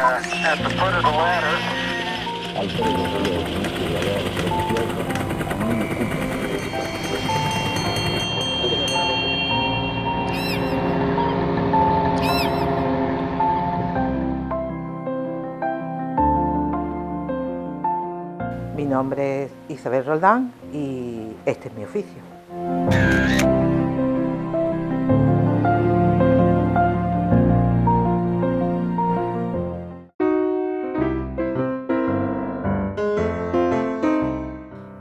at the foot of the ladder. Mi nombre es Isabel Roldán y este es mi oficio.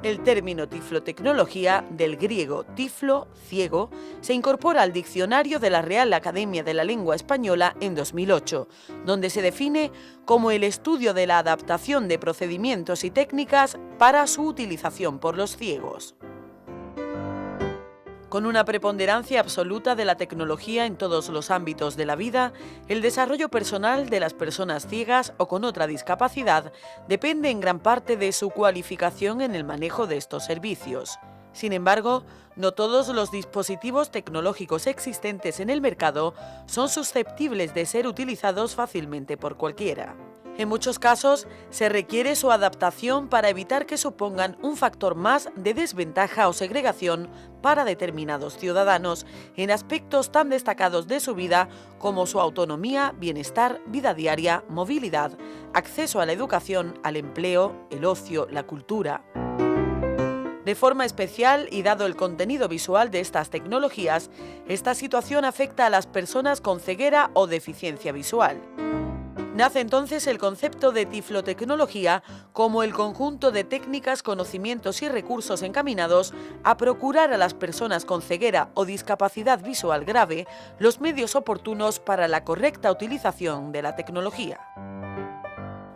El término tiflotecnología, del griego tiflo, ciego, se incorpora al diccionario de la Real Academia de la Lengua Española en 2008, donde se define como el estudio de la adaptación de procedimientos y técnicas para su utilización por los ciegos. Con una preponderancia absoluta de la tecnología en todos los ámbitos de la vida, el desarrollo personal de las personas ciegas o con otra discapacidad depende en gran parte de su cualificación en el manejo de estos servicios. Sin embargo, no todos los dispositivos tecnológicos existentes en el mercado son susceptibles de ser utilizados fácilmente por cualquiera. En muchos casos, se requiere su adaptación para evitar que supongan un factor más de desventaja o segregación para determinados ciudadanos en aspectos tan destacados de su vida como su autonomía, bienestar, vida diaria, movilidad, acceso a la educación, al empleo, el ocio, la cultura. De forma especial y dado el contenido visual de estas tecnologías, esta situación afecta a las personas con ceguera o deficiencia visual. Nace entonces el concepto de tiflotecnología como el conjunto de técnicas, conocimientos y recursos encaminados a procurar a las personas con ceguera o discapacidad visual grave los medios oportunos para la correcta utilización de la tecnología.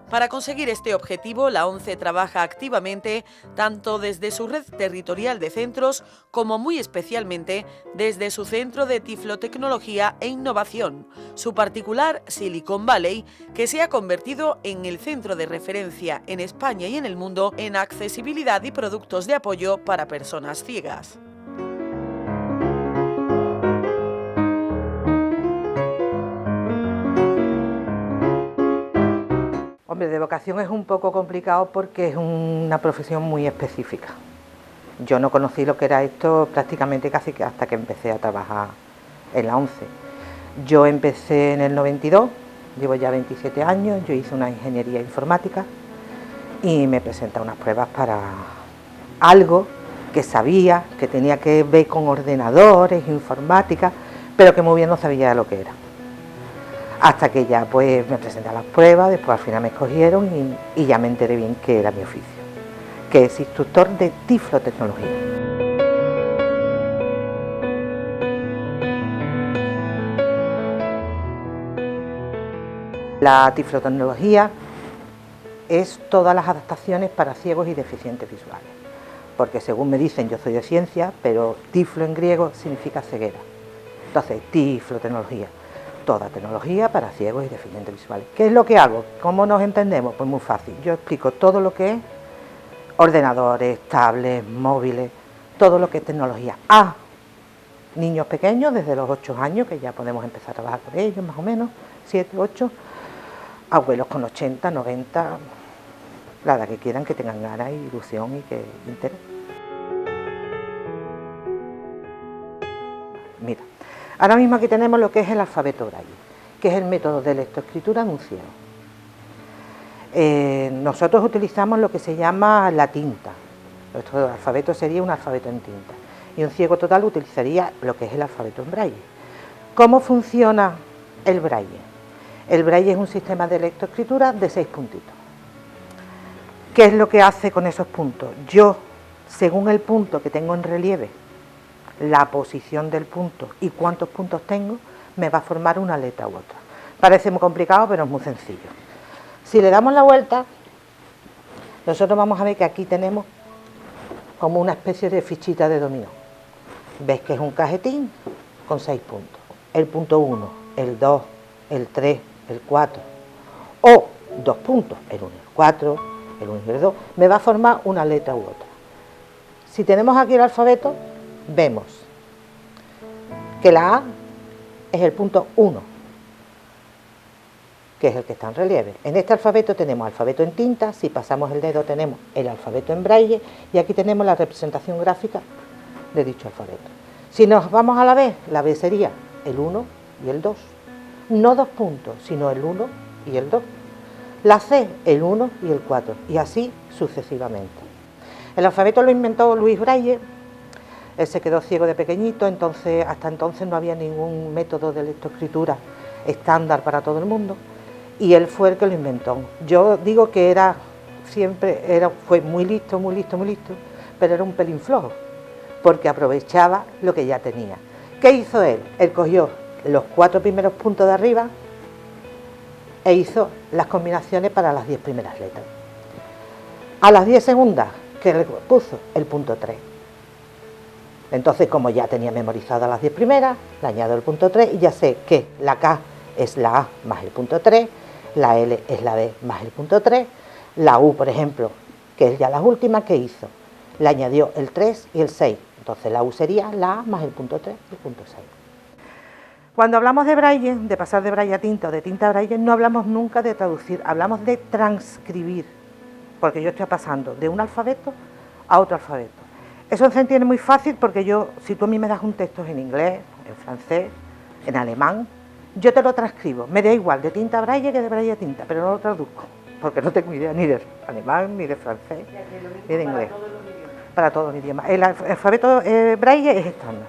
Para conseguir este objetivo, la ONCE trabaja activamente tanto desde su red territorial de centros como muy especialmente desde su centro de tiflotecnología e innovación, su particular Silicon Valley, que se ha convertido en el centro de referencia en España y en el mundo en accesibilidad y productos de apoyo para personas ciegas. Hombre, de vocación es un poco complicado porque es una profesión muy específica. Yo no conocí lo que era esto prácticamente casi que hasta que empecé a trabajar en la ONCE. Yo empecé en el 92, llevo ya 27 años, yo hice una ingeniería informática y me presenté a unas pruebas para algo que sabía, que tenía que ver con ordenadores, informática, pero que muy bien no sabía lo que era. Hasta que ya pues me presenté a las pruebas, después al final me escogieron y ya me enteré bien que era mi oficio, que es instructor de tiflotecnología. La tiflotecnología es todas las adaptaciones para ciegos y deficientes visuales, porque según me dicen yo soy de ciencia, pero tiflo en griego significa ceguera, entonces tiflotecnología. Toda tecnología para ciegos y deficientes visuales. ¿Qué es lo que hago? ¿Cómo nos entendemos? Pues muy fácil. Yo explico todo lo que es ordenadores, tablets, móviles, todo lo que es tecnología. A niños pequeños, desde los 8 años, que ya podemos empezar a trabajar con ellos, más o menos, 7, 8, abuelos con 80, 90, la edad que quieran, que tengan ganas, ilusión y que interés. Mira. Ahora mismo aquí tenemos lo que es el alfabeto Braille, que es el método de lectoescritura de un ciego. Nosotros utilizamos lo que se llama la tinta. Nuestro alfabeto sería un alfabeto en tinta. Y un ciego total utilizaría lo que es el alfabeto en Braille. ¿Cómo funciona el Braille? El Braille es un sistema de lectoescritura de 6 puntitos. ¿Qué es lo que hace con esos puntos? Yo, según el punto que tengo en relieve, la posición del punto y cuántos puntos tengo, me va a formar una letra u otra. Parece muy complicado, pero es muy sencillo. Si le damos la vuelta, nosotros vamos a ver que aquí tenemos como una especie de fichita de dominó. Ves que es un cajetín con 6 puntos. El punto 1, el 2, el 3, el 4. O 2 puntos, el 1 y el 4, el 1 y el 2. Me va a formar una letra u otra. Si tenemos aquí el alfabeto, vemos que la A es el punto 1, que es el que está en relieve. En este alfabeto tenemos alfabeto en tinta, si pasamos el dedo tenemos el alfabeto en braille y aquí tenemos la representación gráfica de dicho alfabeto. Si nos vamos a la B sería el 1 y el 2, no 2 puntos, sino el 1 y el 2. La C, el 1 y el 4, y así sucesivamente. El alfabeto lo inventó Louis Braille. Él se quedó ciego de pequeñito, entonces hasta entonces no había ningún método de lectoescritura estándar para todo el mundo, y él fue el que lo inventó. Yo digo que fue muy listo, pero era un pelín flojo, porque aprovechaba lo que ya tenía. ¿Qué hizo él? Él cogió los 4 primeros puntos de arriba e hizo las combinaciones para las 10 primeras letras. A las 10 segundas, que le puso el punto 3. Entonces, como ya tenía memorizadas las 10 primeras, le añado el punto 3 y ya sé que la K es la A más el punto 3, la L es la B más el punto 3, la U, por ejemplo, que es ya la última, ¿qué hizo? Le añadió el 3 y el 6. Entonces la U sería la A más el punto 3 y el punto 6. Cuando hablamos de braille, de pasar de braille a tinta o de tinta a braille, no hablamos nunca de traducir, hablamos de transcribir, porque yo estoy pasando de un alfabeto a otro alfabeto. Eso se entiende muy fácil porque si tú a mí me das un texto en inglés, en francés, en alemán, yo te lo transcribo. Me da igual de tinta a braille que de braille a tinta, pero no lo traduzco, porque no tengo idea ni de alemán, ni de francés, ni de inglés. Para todos los idiomas. El alfabeto braille es estándar.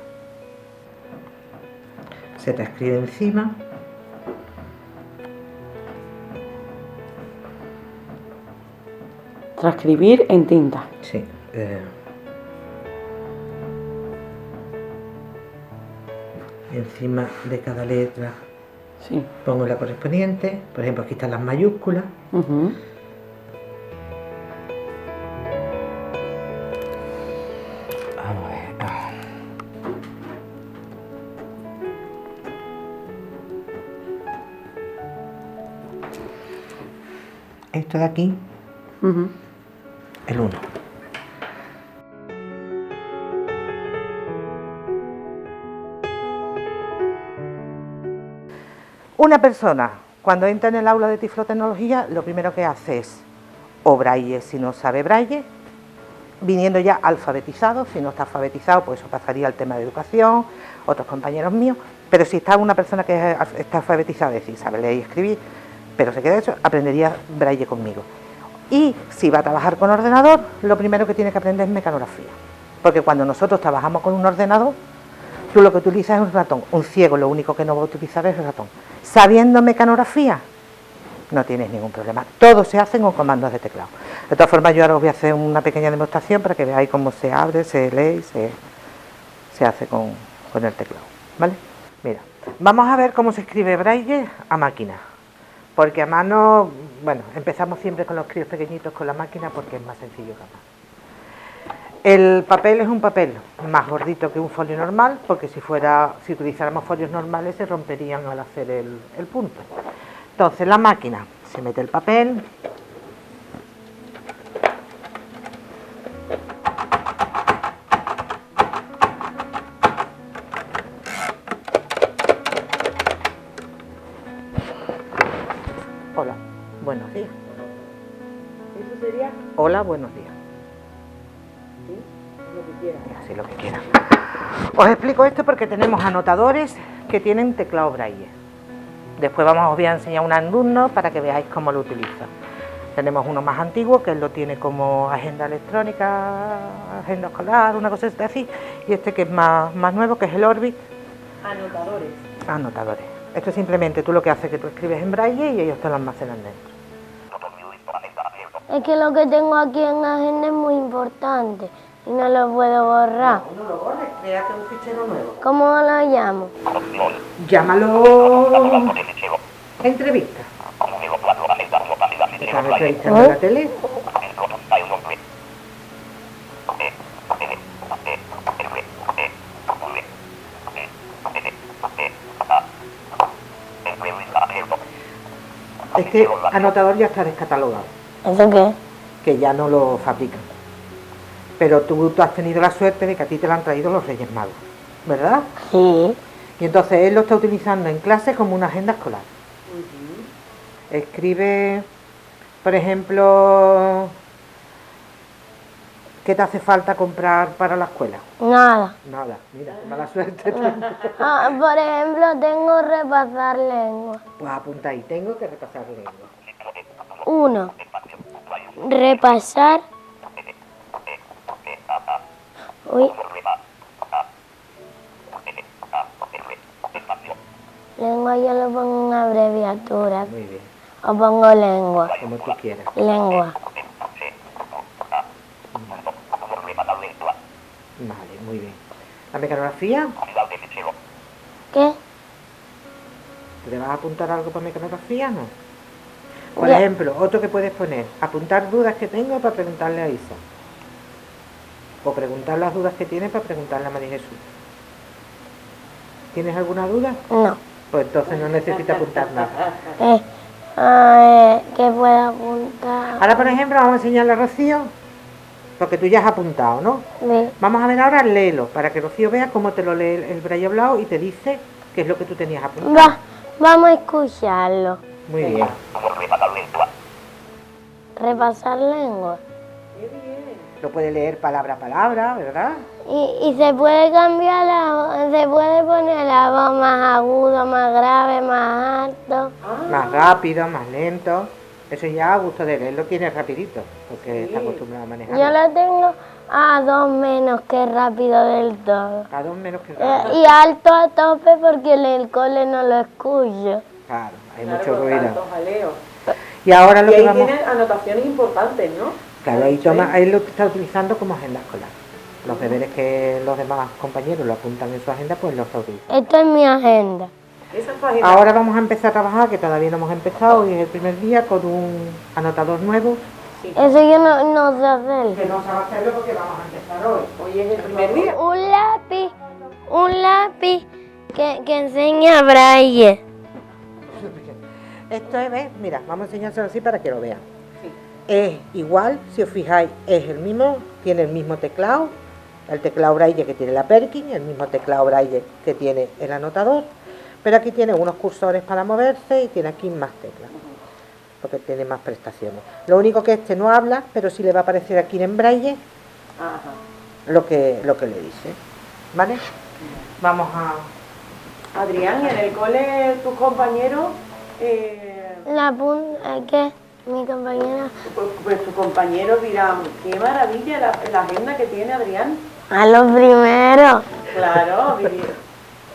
Se te escribe encima. Transcribir en tinta. Sí. Encima de cada letra sí. Pongo la correspondiente. Por ejemplo, aquí están las mayúsculas. Uh-huh. Vamos a ver. Esto de aquí, uh-huh. El 1. Una persona, cuando entra en el aula de tiflotecnología, lo primero que hace es o braille si no sabe braille, viniendo ya alfabetizado. Si no está alfabetizado, pues eso pasaría al tema de educación, otros compañeros míos, pero si está una persona que está alfabetizada, es decir, sabe leer y escribir, pero se queda eso, aprendería braille conmigo. Y si va a trabajar con ordenador, lo primero que tiene que aprender es mecanografía, porque cuando nosotros trabajamos con un ordenador, tú lo que utilizas es un ratón. Un ciego lo único que no va a utilizar es el ratón. Sabiendo mecanografía, no tienes ningún problema. Todo se hace con comandos de teclado. De todas formas, yo ahora os voy a hacer una pequeña demostración para que veáis cómo se abre, se lee y se hace con el teclado. ¿Vale? Mira, vamos a ver cómo se escribe braille a máquina. Porque a mano, bueno, empezamos siempre con los críos pequeñitos con la máquina porque es más sencillo que a mano. El papel es un papel más gordito que un folio normal, porque si utilizáramos folios normales se romperían al hacer el punto. Entonces la máquina, se mete el papel, hola, buenos días. ¿Eso sería? Hola, buenos días. Lo que quiera. Así lo que quieran. Os explico esto porque tenemos anotadores que tienen teclado braille. Después os voy a enseñar un alumno para que veáis cómo lo utiliza. Tenemos uno más antiguo que él lo tiene como agenda electrónica, agenda escolar, una cosa así, y este que es más nuevo, que es el Orbit. Anotadores. Anotadores. Esto simplemente tú lo que haces es que tú escribes en braille y ellos te lo almacenan dentro. Es que lo que tengo aquí en la agenda es muy importante y no lo puedo borrar. No lo borres, créate un fichero nuevo. ¿Cómo lo llamo? Llámalo entrevista. Estás entrevistando en la tele. Este anotador ya está descatalogado. ¿Eso qué? Que ya no lo fabrican. Pero tú has tenido la suerte de que a ti te lo han traído los Reyes Magos, ¿verdad? Sí. Y entonces él lo está utilizando en clase como una agenda escolar. Escribe, por ejemplo, ¿qué te hace falta comprar para la escuela? Nada. Nada, mira, qué mala suerte. Por ejemplo, tengo que repasar lengua. Pues apunta ahí, tengo que repasar lengua. 1. Repasar. Uy. Lengua yo lo pongo en abreviatura. Muy bien, O pongo lengua. como tú quieras. Lengua. Vale, muy bien. ¿La mecanografía? ¿Qué? ¿Te vas a apuntar algo para mecanografía, no? Por Ya. ejemplo, otro que puedes poner, apuntar dudas que tengo para preguntarle a Isa. O preguntar las dudas que tienes para preguntarle a María Jesús. ¿Tienes alguna duda? No. Pues entonces no necesitas apuntar nada. ¿Qué puedo apuntar? Ahora, por ejemplo, vamos a enseñarle a Rocío, porque tú ya has apuntado, ¿no? Sí. Vamos a ver ahora, léelo, para que Rocío vea cómo te lo lee el braille hablado y te dice qué es lo que tú tenías apuntado. Vamos a escucharlo. Muy bien. Repasar lengua. Lo puede leer palabra a palabra, ¿verdad? Y se puede cambiar se puede poner la voz más agudo, más grave, más alto. Más rápido, más lento. Eso ya a gusto de él. Él lo tiene rapidito, porque está acostumbrado a manejarlo. Yo lo tengo a 2 menos que rápido del todo. A 2 menos que rápido. Y alto a tope porque en el cole no lo escucho. Claro, hay mucho ruido. Tanto jaleo. Y ahora lo Y que ahí vamos... tienen anotaciones importantes, ¿no? Claro, ahí lo está utilizando como agenda escolar. Los deberes que los demás compañeros lo apuntan en su agenda, pues lo está utilizando. Esto es mi agenda. Esa es tu agenda. Ahora vamos a empezar a trabajar, que todavía no hemos empezado, y es el primer día, con un anotador nuevo. Eso yo no sé hacerlo. Que no sabe hacerlo porque vamos a empezar hoy. Hoy es el primer día. Un lápiz que enseña braille. Esto es, ¿ves? Mira, vamos a enseñárselo así para que lo vean. Es igual, si os fijáis, es el mismo, tiene el mismo teclado, el teclado braille que tiene la Perkin, el mismo teclado braille que tiene el anotador, pero aquí tiene unos cursores para moverse y tiene aquí más teclas, porque tiene más prestaciones. Lo único que este no habla, pero sí le va a aparecer aquí en braille lo que le dice, ¿vale? Vamos a... Adrián, ¿y en el cole tus compañeros? ¿Qué? Mi compañera. Pues tus compañeros dirán, qué maravilla la agenda que tiene Adrián. A los primeros. Claro,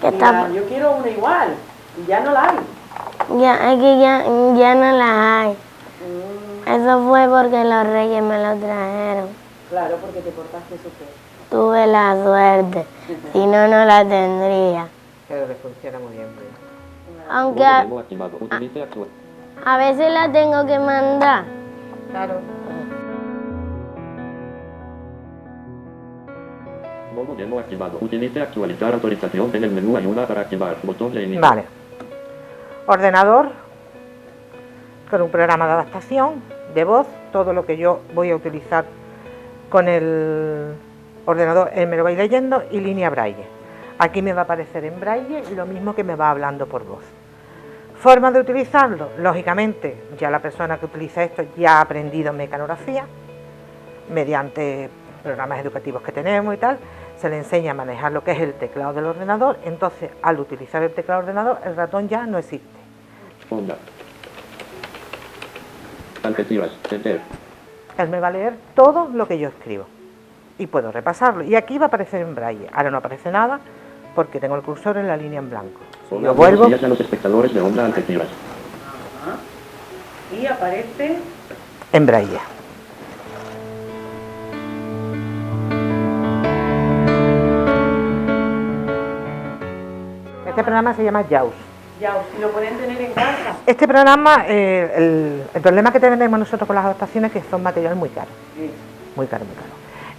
dirán, yo quiero una igual, y ya no la hay. Ya no la hay. Eso fue porque los reyes me lo trajeron. Claro, porque te portaste súper. Tuve la suerte. Si no, no la tendría. Pero le funciona muy bien. Aunque a veces la tengo que mandar. Claro. Modo demo activado. Utilice actualizar autorización en el menú ayuda para activar. Botón de inicio. Vale. Ordenador con un programa de adaptación de voz. Todo lo que yo voy a utilizar con el ordenador, él me lo va a ir leyendo, y línea braille. Aquí me va a aparecer en braille lo mismo que me va hablando por voz. Forma de utilizarlo, lógicamente, ya la persona que utiliza esto ya ha aprendido mecanografía, mediante programas educativos que tenemos y tal, se le enseña a manejar lo que es el teclado del ordenador, entonces al utilizar el teclado del ordenador, el ratón ya no existe. Onda. Alternativas. Enter. Él me va a leer todo lo que yo escribo y puedo repasarlo. Y aquí va a aparecer en braille, ahora no aparece nada porque tengo el cursor en la línea en blanco. Si yo vuelvo... Buenos días a los espectadores de Onda Alternativas. Y aparece... en braille. Este programa se llama JAWS. Ya, si lo pueden tener en casa. Este programa, el problema que tenemos nosotros con las adaptaciones es que son material muy caro. Muy caro, muy caro.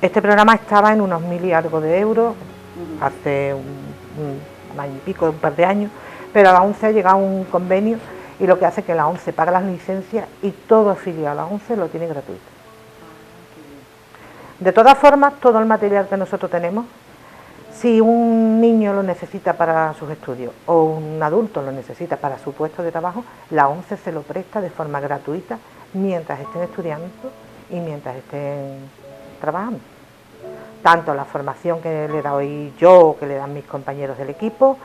Este programa estaba en unos 1.000 y algo de euros hace un año y pico, un par de años, pero a la ONCE ha llegado un convenio y lo que hace es que la ONCE paga las licencias y todo afiliado a la ONCE lo tiene gratuito. De todas formas, todo el material que nosotros tenemos Si un niño lo necesita para sus estudios o un adulto lo necesita para su puesto de trabajo, la ONCE se lo presta de forma gratuita mientras estén estudiando y mientras estén trabajando. Tanto la formación que le doy yo o que le dan mis compañeros del equipo,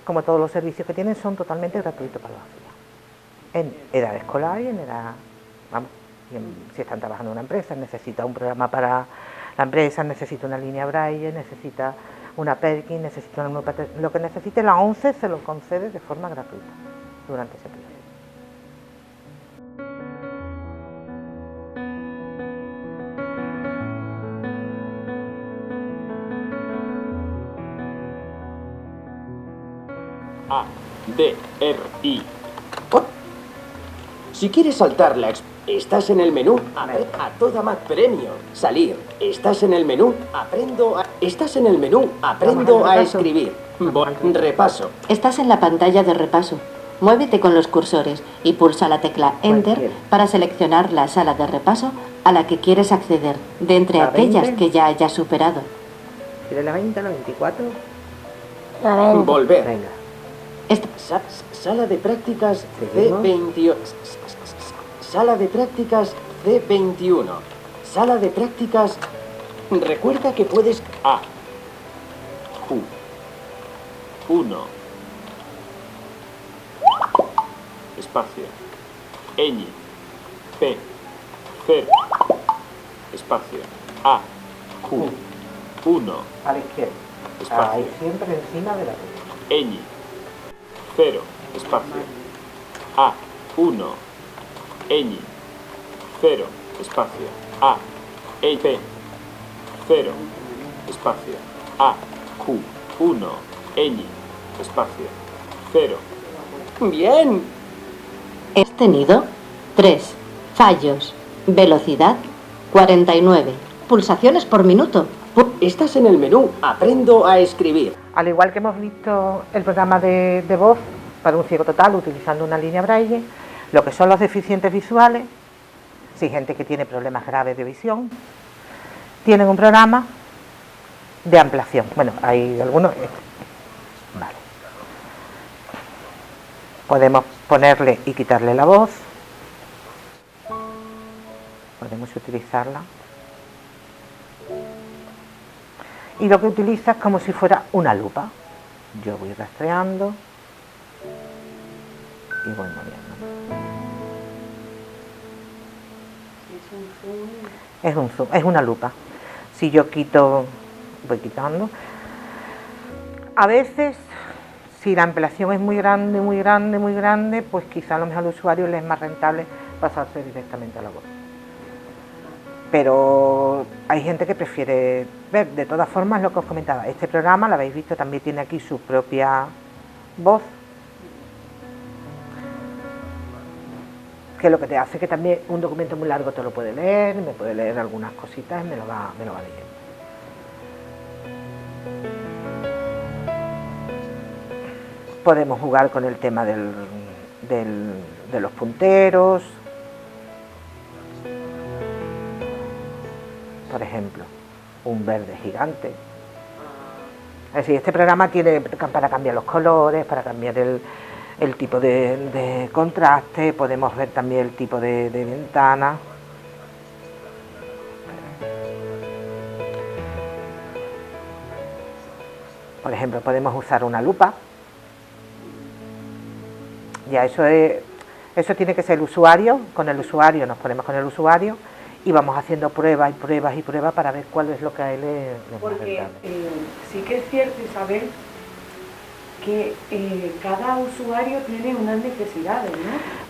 como todos los servicios que tienen, son totalmente gratuitos para los afiliados. En edad escolar y en edad, vamos, si están trabajando en una empresa, necesita un programa para la empresa, necesita una línea Braille, necesita una Perkins, necesita una, lo que necesite la ONCE se lo concede de forma gratuita durante ese periodo. A, D, R, I. Si quieres saltar estás en el menú, a toda Mac Premium. Salir, estás en el menú, estás en el menú, aprendo a escribir. Repaso. Estás en la pantalla de repaso. Muévete con los cursores y pulsa la tecla Enter para seleccionar la sala de repaso a la que quieres acceder, de entre aquellas que ya hayas superado. ¿Quieres la 20, la 24? La 20. Volver. Venga. Sala de prácticas C28. Sala de prácticas C21. Sala de prácticas. Recuerda que puedes. A. Q. 1. Espacio. Ñ. P. 0. Espacio. A. Q. 1. A la izquierda. Espacio. Ahí siempre encima de la derecha. Ñ. 0. Espacio. A. 1. Ñ. 0. Espacio. A. E. P. 0. Espacio. A. Q. 1. Ñ. Espacio. 0. Bien. Has tenido 3 fallos. Velocidad 49. Pulsaciones por minuto. Estás en el menú Aprendo a escribir. Al igual que hemos visto el programa de voz para un ciego total utilizando una línea Braille, lo que son los deficientes visuales, si hay gente que tiene problemas graves de visión, tienen un programa de ampliación. Bueno, hay algunos. Vale. Podemos ponerle y quitarle la voz. Podemos utilizarla. Y lo que utiliza es como si fuera una lupa. Yo voy rastreando y voy moviendo. Es un zoom, es una lupa. Si yo quito, voy quitando. A veces, si la ampliación es muy grande, pues quizá a lo mejor al usuario le es más rentable pasarse directamente a la voz. Pero hay gente que prefiere ver. De todas formas, lo que os comentaba, este programa, lo habéis visto, también tiene aquí su propia voz, que lo que te hace que también un documento muy largo te lo puede leer, me puede leer algunas cositas y me lo va leyendo. Podemos jugar con el tema de los punteros. Por ejemplo, un verde gigante. Es decir, este programa tiene para cambiar los colores, para cambiar el tipo de contraste, podemos ver también el tipo de ventana. Por ejemplo, podemos usar una lupa. Ya eso tiene que ser el usuario. Con el usuario nos ponemos con el usuario y vamos haciendo pruebas y pruebas y pruebas para ver cuál es lo que a él le es más rentable. Sí que es cierto, Isabel, que cada usuario tiene unas necesidades, ¿no?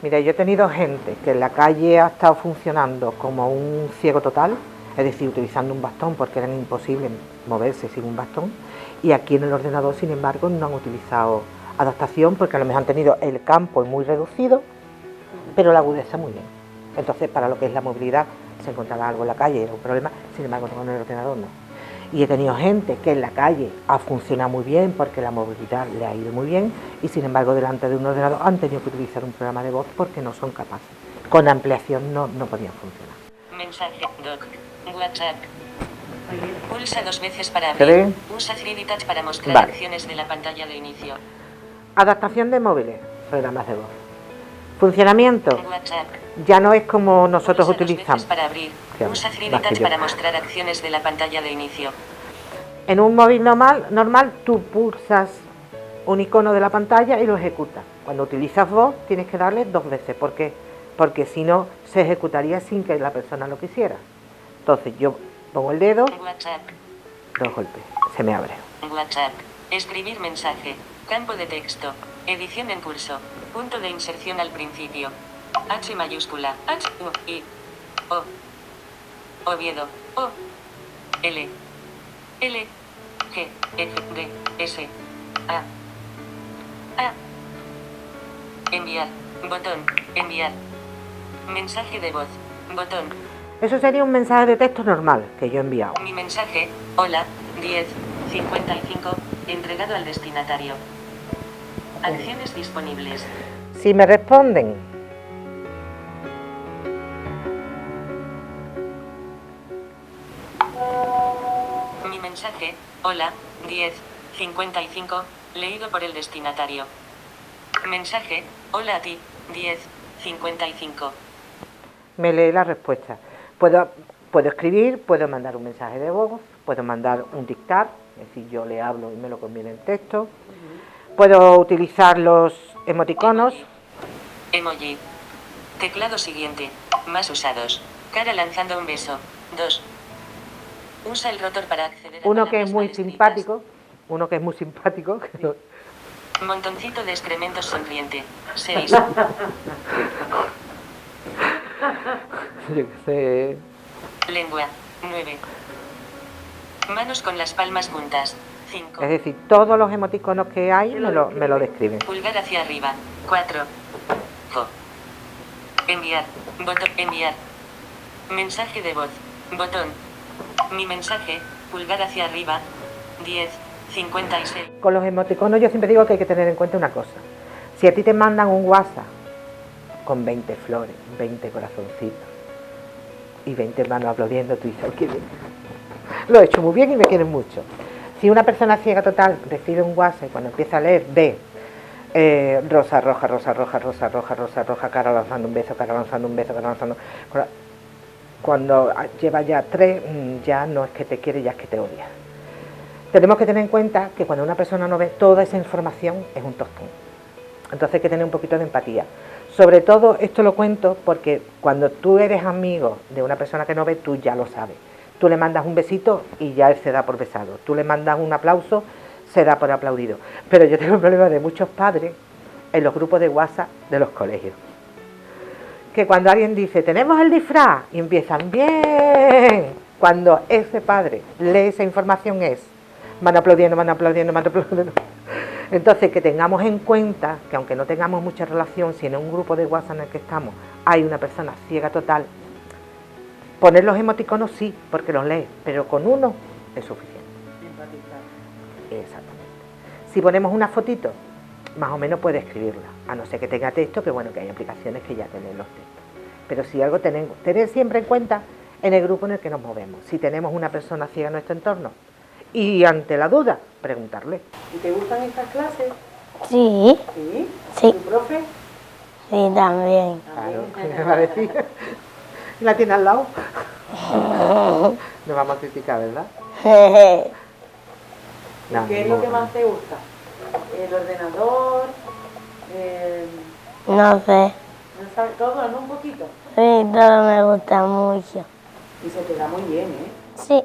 Mira, yo he tenido gente que en la calle ha estado funcionando como un ciego total, es decir, utilizando un bastón porque era imposible moverse sin un bastón, y aquí en el ordenador, sin embargo, no han utilizado adaptación porque a lo mejor han tenido el campo muy reducido, pero la agudeza muy bien. Entonces, para lo que es la movilidad, se encontraba algo en la calle, era un problema, sin embargo, con el ordenador no. Y he tenido gente que en la calle ha funcionado muy bien porque la movilidad le ha ido muy bien y sin embargo delante de un ordenador han tenido que utilizar un programa de voz porque no son capaces. Con ampliación no podían funcionar. Mensaje, doc, WhatsApp. Pulsa 2 veces para ¿Se ve? abrir. Usa 3D Touch para mostrar Vale. acciones de la pantalla de inicio. Adaptación de móviles, programas de voz. Funcionamiento, WhatsApp. ya no es como nosotros Pulsa 2 utilizamos. veces para abrir. Claro, Usa 3D más que Touch yo. para mostrar acciones de la pantalla de inicio. En un móvil normal tú pulsas un icono de la pantalla y lo ejecutas. Cuando utilizas voz tienes que darle 2 veces. ¿Por qué? Porque si no se ejecutaría sin que la persona lo quisiera. Entonces yo pongo el dedo, WhatsApp. 2 golpes, se me abre. WhatsApp. Escribir mensaje. Campo de texto. Edición en curso. Punto de inserción al principio. H mayúscula. H, U, I, O. Oviedo. O. L. L. G. F. D. S. A. A. Enviar. Botón. Enviar. Mensaje de voz. Botón. Eso sería un mensaje de texto normal que yo he enviado. Mi mensaje. Hola. 10:55. Entregado al destinatario. Acciones disponibles. Si me responden, Mi mensaje. Hola. 10:55. Leído por el destinatario. Mensaje. Hola a ti. 10:55. me lee la respuesta. Puedo escribir, puedo mandar un mensaje de voz, puedo mandar un dictar, es decir, yo le hablo y me lo conviene en texto. Puedo utilizar los emoticonos. Emoji. Teclado siguiente. Más usados. Cara lanzando un beso. 2. Usa el rotor para acceder a Uno que palabras es muy mal escritas. simpático, uno que es muy simpático, que no- Montoncito de excrementos sonriente. 6. yo qué sé. Lengua. 9. Manos con las palmas juntas. 5. Es decir, todos los emoticonos que hay me lo describen. Pulgar hacia arriba. 4. Jo. Enviar. Botón. Enviar. Mensaje de voz. Botón. Mi mensaje. Pulgar hacia arriba. 10:56. Con los emoticonos yo siempre digo que hay que tener en cuenta una cosa. Si a ti te mandan un WhatsApp con 20 flores, 20 corazoncitos y 20 manos aplaudiendo, tú dices, "Ay, qué bien. Lo he hecho muy bien y me quieren mucho". Si una persona ciega total recibe un WhatsApp y cuando empieza a leer ve rosa roja, rosa roja, rosa roja, rosa roja, cara lanzando un beso, cara lanzando un beso, cara lanzando... Cuando lleva ya 3, ya no es que te quiere, ya es que te odia. Tenemos que tener en cuenta que cuando una persona no ve toda esa información es un tostón. Entonces hay que tener un poquito de empatía. Sobre todo esto lo cuento porque cuando tú eres amigo de una persona que no ve, tú ya lo sabes. Tú le mandas un besito y ya él se da por besado. Tú le mandas un aplauso, se da por aplaudido. Pero yo tengo el problema de muchos padres en los grupos de WhatsApp de los colegios. Que cuando alguien dice, tenemos el disfraz, y empiezan, bien. Cuando ese padre lee esa información es, van aplaudiendo, van aplaudiendo, van aplaudiendo. Entonces, que tengamos en cuenta que aunque no tengamos mucha relación, si en un grupo de WhatsApp en el que estamos hay una persona ciega total, poner los emoticonos sí, porque los lee, pero con uno es suficiente. Exactamente. Si ponemos una fotito, más o menos puede escribirla, a no ser que tenga texto, que bueno, que hay aplicaciones que ya tienen los textos. Pero si algo tener siempre en cuenta en el grupo en el que nos movemos, si tenemos una persona ciega en nuestro entorno, y ante la duda, preguntarle. ¿Y te gustan estas clases? Sí, Sí. Sí. ¿Tu profe? sí, también. Claro, ¿qué me va a decir? ¿La tiene al lado? Nos vamos a criticar, ¿verdad? No, ¿Qué es lo que más te gusta? ¿El ordenador? No sé, ¿No sabes todo, no? Un poquito. sí, todo me gusta mucho. Y se te da muy bien, ¿eh? Sí,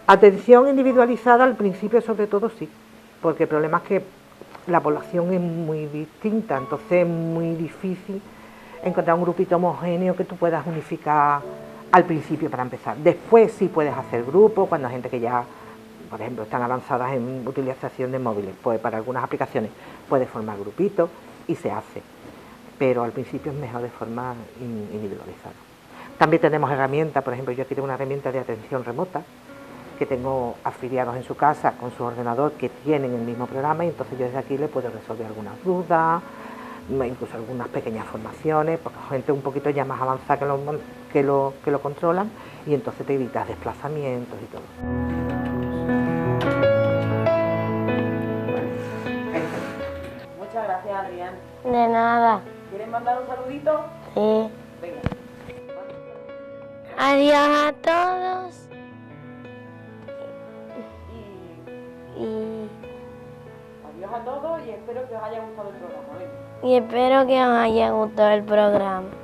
Atención individualizada al principio, sobre todo, sí, porque el problema es que la población es muy distinta, entonces es muy difícil encontrar un grupito homogéneo que tú puedas unificar al principio para empezar. Después sí puedes hacer grupos, cuando hay gente que ya, por ejemplo, están avanzadas en utilización de móviles, pues para algunas aplicaciones puedes formar grupitos y se hace, pero al principio es mejor de forma individualizada. También tenemos herramientas, por ejemplo, yo aquí tengo una herramienta de atención remota, que tengo afiliados en su casa con su ordenador que tienen el mismo programa y entonces yo desde aquí le puedo resolver algunas dudas, incluso algunas pequeñas formaciones, porque gente un poquito ya más avanzada que lo controlan, y entonces te evitas desplazamientos y todo. Muchas gracias, Adrián. De nada. ¿Quieres mandar un saludito? Sí. Venga. Adiós a todos. Y Adiós a todos y espero que os haya gustado el programa. Venga. espero que os haya gustado el programa.